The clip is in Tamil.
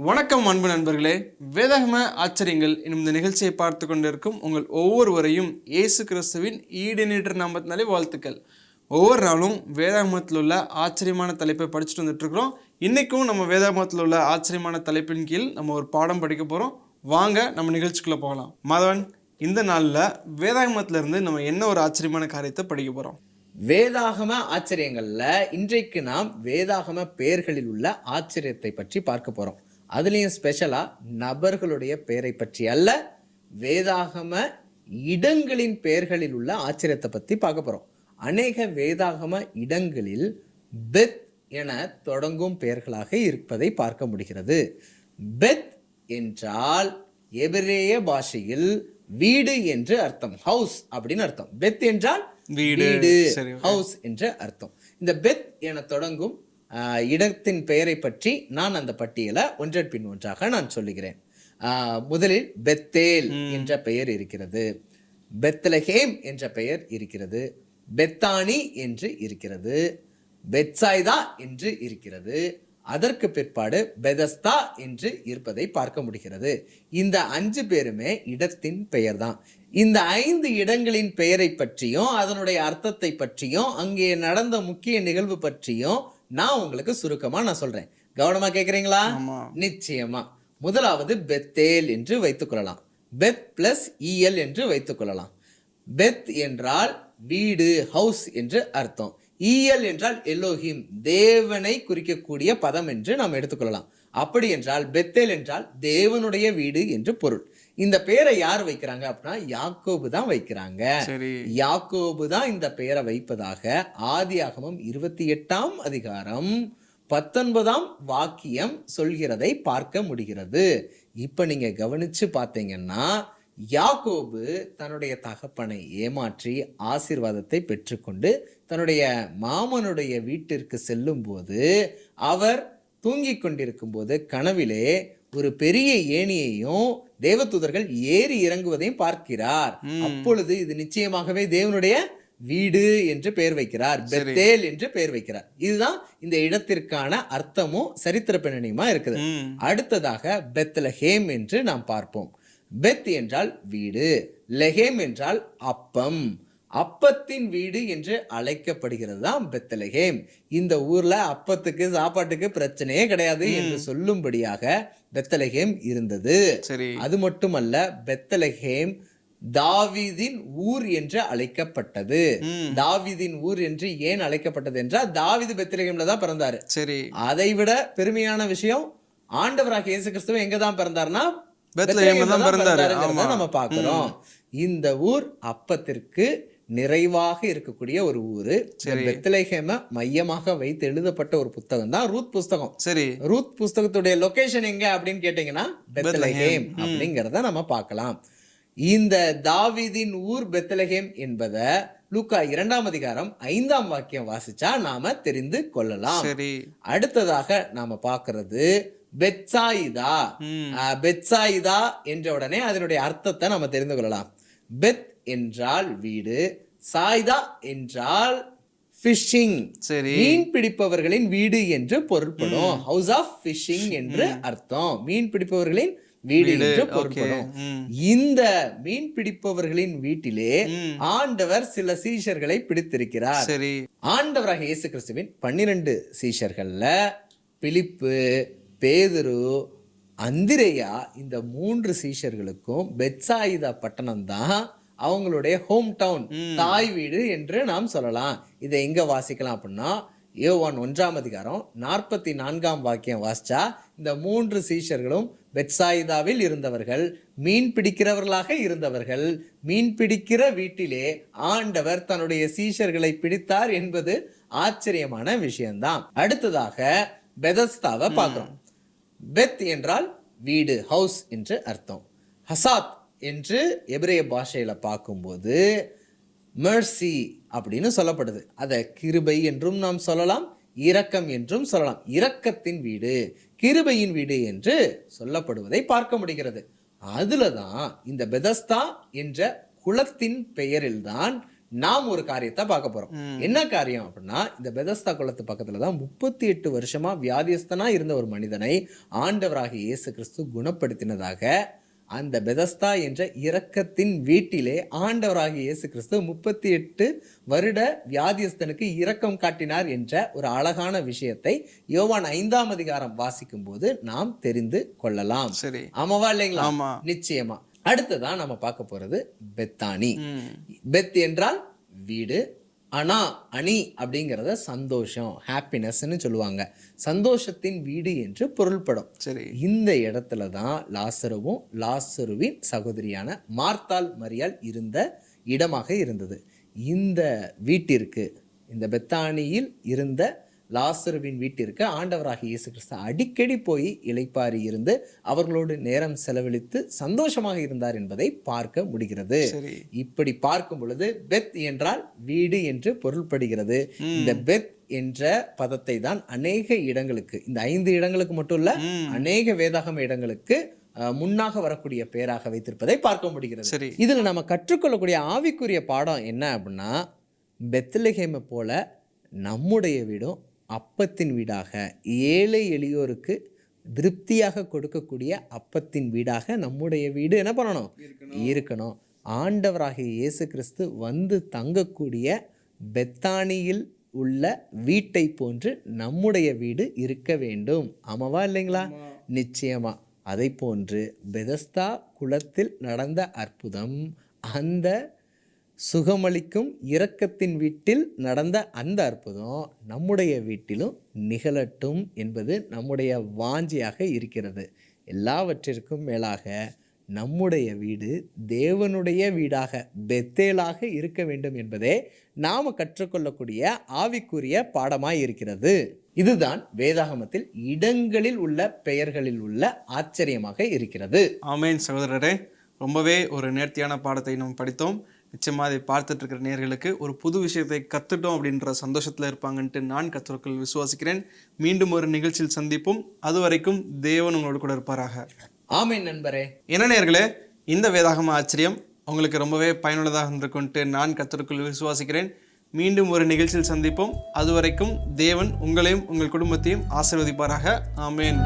வணக்கம் அன்பு நண்பர்களே. வேதாகம ஆச்சரியங்கள் என்னும் இந்த நிகழ்ச்சியை பார்த்து கொண்டிருக்கும் உங்கள் ஒவ்வொருவரையும் இயேசு கிறிஸ்துவின் ஈடுநீற்ற நாமத்தினாலே வாழ்த்துக்கள். ஒவ்வொரு நாளும் வேதாகமத்தில் உள்ள ஆச்சரியமான தலைப்பை படிச்சுட்டு வந்துட்டுருக்குறோம். இன்றைக்கும் நம்ம வேதாகமத்தில் உள்ள ஆச்சரியமான தலைப்பின் கீழ் நம்ம ஒரு பாடம் படிக்க போகிறோம். வாங்க நம்ம நிகழ்ச்சிக்குள்ளே போகலாம். மாதவன், இந்த நாளில் வேதாகமத்திலிருந்து நம்ம என்ன ஒரு ஆச்சரியமான காரியத்தை படிக்க போகிறோம்? வேதாகம ஆச்சரியங்கள்ல இன்றைக்கு நாம் வேதாகம பெயர்களில் உள்ள ஆச்சரியத்தை பற்றி பார்க்க போறோம். அதுலேயும் ஸ்பெஷலா நபர்களுடைய பெயரை பற்றி அல்ல, வேதாகம இடங்களின் பெயர்களில் உள்ள ஆச்சரியத்தை பற்றி பார்க்க போறோம். அநேக வேதாகம இடங்களில் பெத் என தொடங்கும் பெயர்களாக இருப்பதை பார்க்க முடிகிறது. பெத் என்றால் எபிரேய பாஷையில் வீடு என்று அர்த்தம், ஹவுஸ் அப்படின்னு அர்த்தம். பெத் என்றால் வீடு, ஹவுஸ் என்று அர்த்தம். இந்த பெத் என தொடங்கும் இடத்தின் பெயரை பற்றி நான் அந்த பட்டியலை ஒன்றன் பின் ஒன்றாக நான் சொல்லுகிறேன். முதலில் பெத்தேல் என்ற பெயர் இருக்கிறது, பெத்லஹேம் என்ற பெயர் இருக்கிறது, பெத்தானி என்று இருக்கிறது, பெத்சாய்தா என்று இருக்கிறது, அதற்கு பிற்பாடு பெதஸ்தா என்று இருப்பதை பார்க்க முடிகிறது. இந்த 5 பேருமே இடத்தின் பெயர் தான். இந்த 5 இடங்களின் பெயரை பற்றியும் அதனுடைய அர்த்தத்தை பற்றியும் அங்கே நடந்த முக்கிய நிகழ்வு பற்றியும் நான் உங்களுக்கு சுருக்கமா நான் சொல்றேன். கவனமா கேட்குறீங்களா? நிச்சயமா. முதலாவது பெத்தேல் என்று வைத்துக் கொள்ளலாம். பெத் பிளஸ் இஎல் என்று வைத்துக் கொள்ளலாம். பெத் என்றால் வீடு, ஹவுஸ் என்று அர்த்தம். இஎல் என்றால் எலோஹிம், தேவனை குறிக்கக்கூடிய பதம் என்று நாம் எடுத்துக்கொள்ளலாம். அப்படி என்றால் பெத்தேல் என்றால் தேவனுடைய வீடு என்று பொருள். இந்த பெயரை யார் வைக்கிறாங்க அப்படின்னா யாக்கோபு தான் வைக்கிறாங்க. யாக்கோபு தான் இந்த பெயரை வைப்பதாக ஆதியாகமம் 28ஆம் அதிகாரம் 19ஆம் வாக்கியம் சொல்கிறதை பார்க்க முடிகிறது. இப்ப நீங்க கவனிச்சு பார்த்தீங்கன்னா யாக்கோபு தன்னுடைய தகப்பனை ஏமாற்றி ஆசீர்வாதத்தை பெற்றுக்கொண்டு தன்னுடைய மாமனுடைய வீட்டிற்கு செல்லும் போது அவர் தூங்கிக் கொண்டிருக்கும் போது கனவிலே ஒரு பெரிய ஏணியையும் தேவதூதர்கள் ஏறி இறங்குவதையும் பார்க்கிறார். அப்பொழுது இது நிச்சயமாகவே தேவனுடைய வீடு என்று பெயர் வைக்கிறார், பெத்தேல் என்று பெயர் வைக்கிறார். இதுதான் இந்த இடத்திற்கான அர்த்தமும் சரித்திர பின்னணியுமா இருக்குது. அடுத்ததாக பெத்லஹேம் என்று நாம் பார்ப்போம். பெத் என்றால் வீடு, லெஹேம் என்றால் அப்பம், அப்பத்தின் வீடு என்று அழைக்கப்படுகிறது தான் பெத்லஹேம். இந்த ஊர்ல அப்பத்துக்கு சாப்பாட்டுக்கு பிரச்சனையே கிடையாது என்று சொல்லும்படியாக பெத்லஹேம் இருந்தது. அது மட்டுமல்ல, பெத்லஹேம் தாவீதின் ஊர் என்று அழைக்கப்பட்டது. தாவீதின் ஊர் என்று ஏன் அழைக்கப்பட்டது என்றால் தாவீது பெத்லஹேம்ல தான் பிறந்தாரு. சரி, அதை விட பெருமையான விஷயம், ஆண்டவராகிய இயேசு கிறிஸ்து எங்க தான் பிறந்தாருன்னா நம்ம பார்க்கிறோம். இந்த ஊர் அப்பத்திற்கு நிறைவாக இருக்கக்கூடிய ஒரு ஊரு. பெத்லஹேமை மையமாக வைத்து எழுதப்பட்ட ஒரு புத்தகம் தான் ரூத் புஸ்தகம். சரி, ரூத் புஸ்தகத்துடைய லொகேஷன் எங்க அப்படின்னு கேட்டீங்கன்னா பெத்லஹேம் அப்படிங்கிறத நம்ம பார்க்கலாம். இந்த தாவீதின் ஊர் பெத்லஹேம் என்பதை லூக்கா 2ஆம் அதிகாரம் 5ஆம் வாக்கியம் வாசிச்சா நாம தெரிந்து கொள்ளலாம். அடுத்ததாக நாம பார்க்கிறது பெத்சாயிதா. பெத்சாயிதா என்ற உடனே அதனுடைய அர்த்தத்தை நம்ம தெரிந்து கொள்ளலாம். பெத் என்றால் வீடு, சாய்தா என்றால் ஃபிஷிங், மீன் பிடிப்பவர்களின் வீடு என்று பொருள்படும். ஹவுஸ் ஆஃப் ஃபிஷிங் என்று அர்த்தம், மீன் பிடிப்பவர்களின் வீடு என்று பொருள்படும். இந்த மீன் பிடிப்பவர்களின் வீட்டிலே ஆண்டவர் சில சீஷர்களை பிடித்திருக்கிறார். ஆண்டவராக இயேசு கிறிஸ்துவின் 12 சீஷர்கள்ல பிலிப்பு, பேதுரு, அந்திரேயா, இந்த 3 சீஷர்களுக்கும் பெத்சாயிதா பட்டணம் தான் அவங்களுடைய ஹோம் டவுன், தாய் வீடு என்று நாம் சொல்லலாம். இதை எங்க வாசிக்கலாம் அப்படின்னா யோவான் 1ஆம் அதிகாரம் 44ஆம் வாக்கியம் வாசிச்சா இந்த 3 சீஷர்களும் பெத்சாயிதாவில் இருந்தவர்கள், மீன் பிடிக்கிறவர்களாக இருந்தவர்கள். மீன் பிடிக்கிற வீட்டிலே ஆண்டவர் தன்னுடைய சீஷர்களை பிடித்தார் என்பது ஆச்சரியமான விஷயம்தான். அடுத்ததாக பெதஸ்தாவை பார்க்கிறோம். பெத் என்றால் வீடு, ஹவுஸ் என்று அர்த்தம். ஹசாத் என்று எபிரேய பாஷையில பார்க்கும்போது மெர்சி அப்படின்னு சொல்லப்படுது. அதை கிருபை என்றும் நாம் சொல்லலாம், இரக்கம் என்றும் சொல்லலாம். இரக்கத்தின் வீடு, கிருபையின் வீடு என்று சொல்லப்படுவதை பார்க்க முடிகிறது. அதுலதான் இந்த பெதஸ்தா என்ற குலத்தின் பெயரில்தான் நாம் ஒரு காரியத்தை பார்க்க போறோம். என்ன காரியம் அப்படின்னா, இந்த பெதஸ்தா குளத்து பக்கத்துல தான் 38 வருஷமா வியாதியஸ்தனா இருந்த ஒரு மனிதனை ஆண்டவராகிய இயேசு கிறிஸ்து குணப்படுத்தினதாக அந்த பெதஸ்தா என்ற இரக்கத்தின் வீட்டிலே ஆண்டவராகிய இயேசு கிறிஸ்து 38 வருட வியாதியஸ்தனுக்கு இரக்கம் காட்டினார் என்ற ஒரு அழகான விஷயத்தை யோவான் 5ஆம் அதிகாரம் வாசிக்கும் போது நாம் தெரிந்து கொள்ளலாம். சரி, ஆமாவா இல்லைங்களா? ஆமா. நிச்சயமா. அடுத்ததான் நம்ம பார்க்க போறது பெத்தானி. பெத் என்றால் வீடு, அணி அப்படிங்கிறத சந்தோஷம், ஹாப்பினஸ்ன்னு சொல்லுவாங்க. சந்தோஷத்தின் வீடு என்று பொருள்படும். சரி, இந்த இடத்துல தான் லாசருவும் லாசருவின் சகோதரியான மார்த்தாள் மரியாள் இருந்த இடமாக இருந்தது. இந்த வீட்டிற்கு, இந்த பெத்தானியில் இருந்த லாசருவின் வீட்டிற்கு ஆண்டவராகிய இயேசு கிறிஸ்து அடிக்கடி போய் இளைப்பாறி இருந்து அவர்களோடு நேரம் செலவழித்து சந்தோஷமாக இருந்தார் என்பதை பார்க்க முடிகிறது. இப்படி பார்க்கும் பொழுது பெத் என்றால் வீடு என்று பொருள்படுகிறது. இந்த பெத் என்ற பதத்தை தான் அநேக இடங்களுக்கு, இந்த 5 இடங்களுக்கு மட்டும் இல்ல, அநேக வேதாகம இடங்களுக்கு முன்னாக வரக்கூடிய பெயராக வைத்திருப்பதை பார்க்க முடிகிறது. இதுல நம்ம கற்றுக்கொள்ளக்கூடிய ஆவிக்குரிய பாடம் என்ன அப்படின்னா, பெத்லகேமை போல நம்முடைய வீடும் அப்பத்தின் வீடாக, ஏழை எளியோருக்கு திருப்தியாக கொடுக்கக்கூடிய அப்பத்தின் வீடாக நம்முடைய வீடு என்ன பண்ணணும்? இருக்கணும். ஆண்டவராகிய இயேசு கிறிஸ்து வந்து தங்கக்கூடிய பெத்தானியில் உள்ள வீட்டை போன்று நம்முடைய வீடு இருக்க வேண்டும். ஆமாவா இல்லைங்களா? நிச்சயமா. அதை போன்று பெதஸ்தா குளத்தில் நடந்த அற்புதம், அந்த சுகமளிக்கும் இரக்கத்தின் வீட்டில் நடந்த அந்த அற்புதம் நம்முடைய வீட்டிலும் நிகழட்டும் என்பது நம்முடைய வாஞ்சியாக இருக்கிறது. எல்லாவற்றிற்கும் மேலாக நம்முடைய வீடு தேவனுடைய வீடாக, பெத்தேலாக இருக்க வேண்டும் என்பதே நாம் கற்றுக்கொள்ளக்கூடிய ஆவிக்குரிய பாடமாய் இருக்கிறது. இதுதான் வேதாகமத்தில் இடங்களில் உள்ள பெயர்களில் உள்ள ஆச்சரியமாக இருக்கிறது. ஆமென் சகோதரரே, ரொம்பவே ஒரு நேர்த்தியான பாடத்தை நாம் படித்தோம். நிச்சயமாக அதை பார்த்துட்டு இருக்கிற நேயர்களுக்கு ஒரு புது விஷயத்தை கற்றுட்டோம் அப்படின்ற சந்தோஷத்தில் இருப்பாங்கன்ட்டு நான் கர்த்தருக்குள் விசுவாசிக்கிறேன். மீண்டும் ஒரு நிகழ்ச்சியில் சந்திப்போம். அது வரைக்கும் தேவன் உங்களோடு கூட இருப்பாராக. ஆமென் நண்பரே. என்ன நேயர்களே, இந்த வேதாகம ஆச்சரியம் உங்களுக்கு ரொம்பவே பயனுள்ளதாக இருந்திருக்குன்ட்டு நான் கர்த்தருக்குள் விசுவாசிக்கிறேன். மீண்டும் ஒரு நிகழ்ச்சியில் சந்திப்போம். அது வரைக்கும் தேவன் உங்களையும் உங்கள் குடும்பத்தையும் ஆசீர்வதிப்பாராக. ஆமென்.